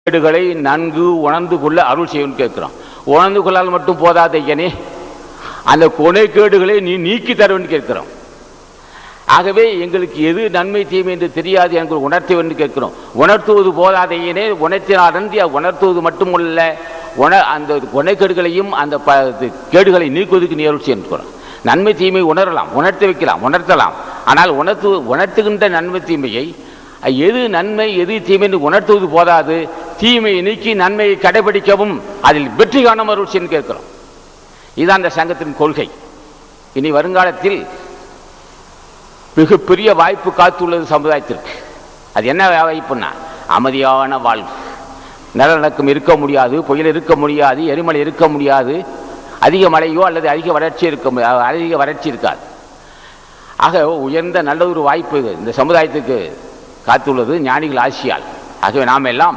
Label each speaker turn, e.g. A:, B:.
A: கேடுகளை நன்கு உணர்ந்து கொள்ள அருள் செய்யணும்னு கேட்கிறோம். உணர்ந்து கொள்ளால் மட்டும் போதாத ஐயனே, அந்த கொனைக்கேடுகளை நீ நீக்கி தருவன்னு கேட்கிறோம். ஆகவே எங்களுக்கு எது நன்மை தீமை என்று தெரியாது எனக்கு உணர்த்த வேண்டும் கேட்கிறோம். உணர்த்துவது போதாத ஐயனே, உணர்த்தினாரன்றி உணர்த்துவது மட்டுமல்ல, அந்த கொனைக்கேடுகளையும் அந்த கேடுகளை நீக்குவதற்கு நீ அருள் செய்யணும். நன்மை தீமை உணரலாம், உணர்த்த வைக்கலாம், உணர்த்தலாம். ஆனால் உணர்த்துகின்ற நன்மை தீமையை எது நன்மை எது தீமை என்று உணர்த்துவது போதாது, தீமையை நீக்கி நன்மையை கடைபிடிக்கவும் அதில் வெற்றி காணும் அருள் செய்யணும் கேட்கிறோம். இதுதான் அந்த சங்கத்தின் கொள்கை. இனி வருங்காலத்தில் மிகப்பெரிய வாய்ப்பு காத்துள்ளது சமுதாயத்திற்கு. அது என்ன வாய்ப்புன்னா, அமைதியான வாழ்வு. நிலநடுக்கம் இருக்க முடியாது, புயல் இருக்க முடியாது, எரிமலை இருக்க முடியாது, அதிக மழையோ அல்லது அதிக வறட்சி இருக்காது. ஆக உயர்ந்த நல்ல ஒரு வாய்ப்பு இந்த சமுதாயத்துக்கு காத்துள்ளது ஞானிகள் ஆசியால். ஆகவே நாம் எல்லாம்